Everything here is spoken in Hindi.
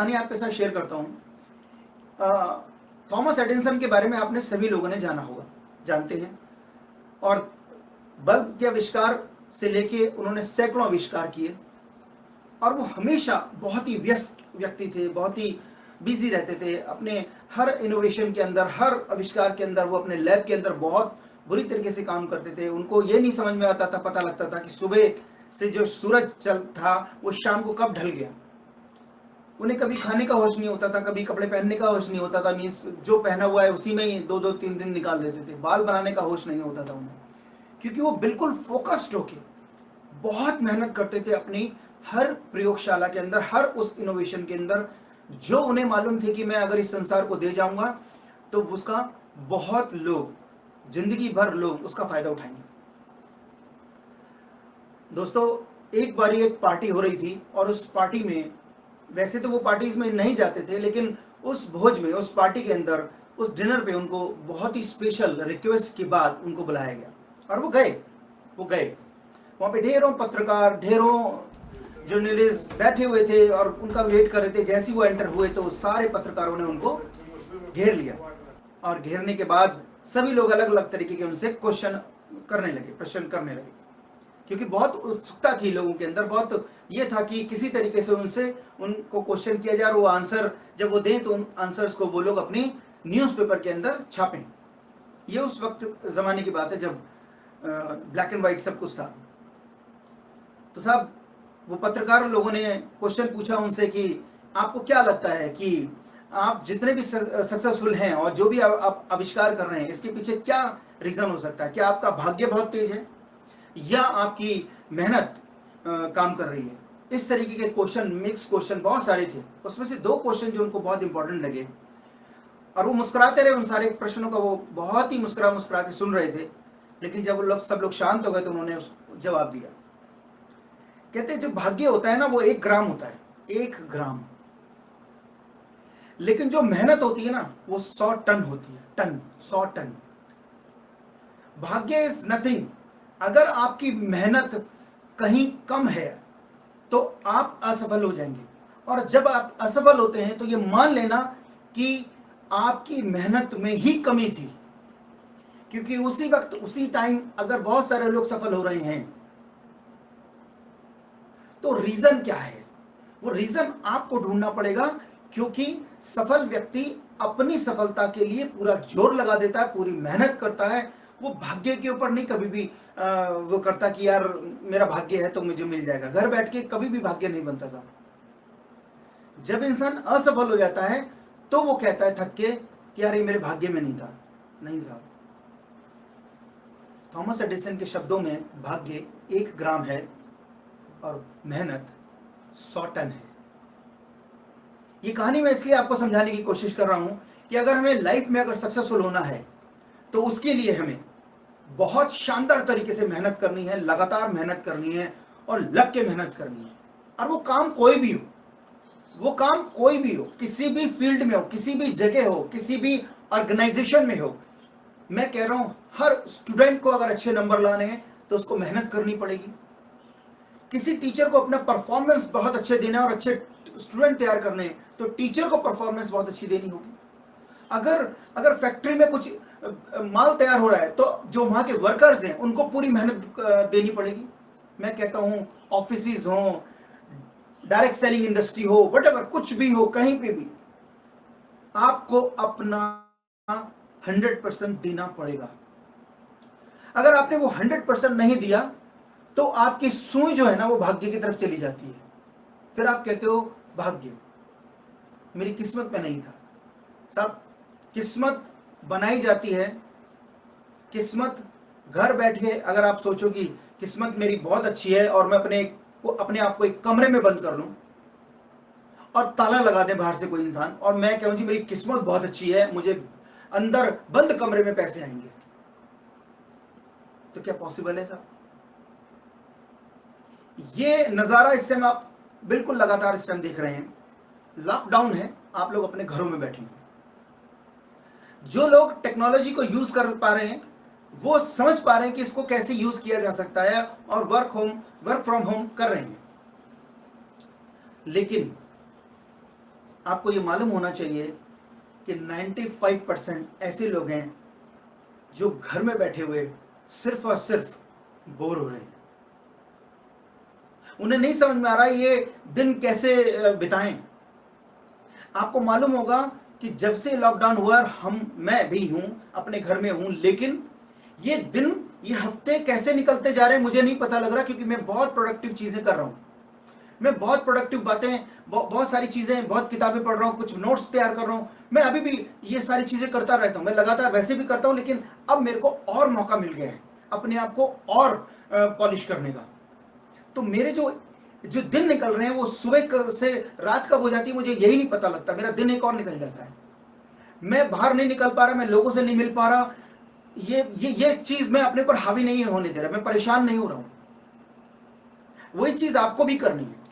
कहानी आपके साथ शेयर करता हूँ। थॉमस एडिसन के बारे में आपने सभी लोगों ने जाना होगा, जानते हैं। और बल्ब के आविष्कार से लेके उन्होंने सैकड़ों आविष्कार किए और वो हमेशा बहुत ही व्यस्त व्यक्ति थे, बहुत ही बिजी रहते थे अपने हर इनोवेशन के अंदर, हर आविष्कार के अंदर। वो अपने लैब के अंदर बहुत बुरी तरीके से काम करते थे। उनको ये नहीं समझ में आता था, पता लगता था कि सुबह से जो सूरज चल था वो शाम को कब ढल गया। उन्हें कभी खाने का होश नहीं होता था, कभी कपड़े पहनने का होश नहीं होता था। मीन्स जो पहना हुआ है उसी में ही 2-2 3 दिन निकाल देते थे। बाल बनाने का होश नहीं होता था उन्हें, क्योंकि वो बिल्कुल फोकस्ड होके बहुत मेहनत करते थे अपनी हर प्रयोगशाला के अंदर, हर उस इनोवेशन के अंदर जो उन्हें मालूम थे कि मैं अगर इस संसार को दे जाऊंगा तो उसका बहुत लोग, जिंदगी भर लोग उसका फायदा उठाएंगे। दोस्तों, एक बारी एक पार्टी हो रही थी और उस पार्टी में, वैसे तो वो पार्टीज में नहीं जाते थे, लेकिन उस भोज में, उस पार्टी के अंदर, उस डिनर पे उनको बहुत ही स्पेशल रिक्वेस्ट के बाद उनको बुलाया गया और वो गए। वहाँ पे ढेरों पत्रकार, ढेरों जर्नलिस्ट बैठे हुए थे और उनका वेट कर रहे थे। जैसे ही वो एंटर हुए तो सारे पत्रकारों ने उनको घेर लिया और घेरने के बाद सभी लोग अलग अलग तरीके के उनसे प्रश्न करने लगे, क्योंकि बहुत उत्सुकता थी लोगों के अंदर। बहुत ये था कि किसी तरीके से उनको क्वेश्चन किया जाए और वो आंसर जब वो दें तो उन आंसर्स को वो लोग अपनी न्यूज़पेपर के अंदर छापें। ये उस वक्त ज़माने की बात है जब ब्लैक एंड वाइट सब कुछ था। तो साहब, वो पत्रकार लोगों ने क्वेश्चन पूछा उनसे कि आपको क्या लगता है कि आप जितने भी सक्सेसफुल हैं और जो भी आप आविष्कार कर रहे हैं, इसके पीछे क्या रीज़न हो सकता है? क्या आपका भाग्य बहुत तेज है या आपकी मेहनत काम कर रही है? इस तरीके के क्वेश्चन, मिक्स क्वेश्चन बहुत सारे थे। उसमें से 2 क्वेश्चन जो उनको बहुत इंपॉर्टेंट लगे और वो मुस्कुराते रहे उन सारे प्रश्नों का, वो बहुत ही मुस्कुरा के सुन रहे थे। लेकिन जब सब लोग शांत हो गए तो उन्होंने जवाब दिया। कहते जो भाग्य होता है ना, वो 1 ग्राम होता है, 1 ग्राम। लेकिन जो मेहनत होती है ना, वो 100 टन होती है। 100 टन। भाग्य इज नथिंग। अगर आपकी मेहनत कहीं कम है तो आप असफल हो जाएंगे, और जब आप असफल होते हैं तो ये मान लेना कि आपकी मेहनत में ही कमी थी, क्योंकि उसी वक्त, उसी टाइम अगर बहुत सारे लोग सफल हो रहे हैं तो रीजन क्या है? वो रीजन आपको ढूंढना पड़ेगा, क्योंकि सफल व्यक्ति अपनी सफलता के लिए पूरा जोर लगा देता है, पूरी मेहनत करता है। वो भाग्य के ऊपर नहीं कभी भी वो करता कि यार मेरा भाग्य है तो मुझे मिल जाएगा। घर बैठ के कभी भी भाग्य नहीं बनता साहब। जब इंसान असफल हो जाता है तो वो कहता है थक के कि यार ये मेरे भाग्य में नहीं था। नहीं साहब, थॉमस एडिसन के शब्दों में भाग्य 1 ग्राम है और मेहनत 100 टन है। ये कहानी मैं इसलिए आपको समझाने की कोशिश कर रहा हूं कि अगर हमें लाइफ में अगर सक्सेसफुल होना है तो उसके लिए हमें बहुत शानदार तरीके से मेहनत करनी है, लगातार मेहनत करनी है और लग के मेहनत करनी है। और वो काम कोई भी हो, किसी भी फील्ड में हो, किसी भी जगह हो, किसी भी ऑर्गेनाइजेशन में हो। मैं कह रहा हूं हर स्टूडेंट को अगर अच्छे नंबर लाने हैं तो उसको मेहनत करनी पड़ेगी। किसी टीचर को अपना परफॉर्मेंस बहुत अच्छे देना है और अच्छे स्टूडेंट तैयार करने हैं तो टीचर को परफॉर्मेंस बहुत अच्छी देनी होगी। अगर फैक्ट्री में कुछ माल तैयार हो रहा है तो जो वहां के वर्कर्स हैं उनको पूरी मेहनत देनी पड़ेगी। मैं कहता हूं ऑफिसेज हो, डायरेक्ट सेलिंग इंडस्ट्री हो, व्हाटएवर, कुछ भी हो, कहीं पे भी आपको अपना 100% देना पड़ेगा। अगर आपने वो 100% नहीं दिया तो आपकी सुई जो है ना वो भाग्य की तरफ चली जाती है। फिर आप कहते हो भाग्य मेरी किस्मत में नहीं था। साहब, किस्मत बनाई जाती है। किस्मत घर बैठे, अगर आप सोचो कि किस्मत मेरी बहुत अच्छी है और मैं अपने आप को एक कमरे में बंद कर लूं और ताला लगा दे बाहर से कोई इंसान, और मैं कहूं जी मेरी किस्मत बहुत अच्छी है, मुझे अंदर बंद कमरे में पैसे आएंगे, तो क्या पॉसिबल है साहब? ये नजारा इस टाइम आप बिल्कुल लगातार इस टाइम देख रहे हैं। लॉकडाउन है, आप लोग अपने घरों में बैठे हैं। जो लोग टेक्नोलॉजी को यूज कर पा रहे हैं वो समझ पा रहे हैं कि इसको कैसे यूज किया जा सकता है और वर्क फ्रॉम होम कर रहे हैं। लेकिन आपको ये मालूम होना चाहिए कि 95% ऐसे लोग हैं जो घर में बैठे हुए सिर्फ और सिर्फ बोर हो रहे हैं। उन्हें नहीं समझ में आ रहा ये दिन कैसे बिताएं। आपको मालूम होगा कि जब से लॉकडाउन हुआ मैं भी हूं, अपने घर में हूं, लेकिन ये दिन, ये हफ्ते कैसे निकलते जा रहे हैं मुझे नहीं पता लग रहा, क्योंकि मैं बहुत प्रोडक्टिव चीजें कर रहा हूं। मैं बहुत प्रोडक्टिव बातें, बहुत सारी चीजें, बहुत किताबें पढ़ रहा हूं, कुछ नोट्स तैयार कर रहा हूं। मैं अभी भी ये सारी चीजें करता रहता हूं, मैं लगातार वैसे भी करता हूं, लेकिन अब मेरे को और मौका मिल गया है अपने आप को और पॉलिश करने का। तो मेरे जो जो दिन निकल रहे हैं वो सुबह से रात कब हो जाती है मुझे यही नहीं पता लगता। मेरा दिन एक और निकल जाता है। मैं बाहर नहीं निकल पा रहा, मैं लोगों से नहीं मिल पा रहा। ये चीज मैं अपने पर हावी नहीं होने दे रहा, मैं परेशान नहीं हो रहा हूं। वही चीज आपको भी करनी है।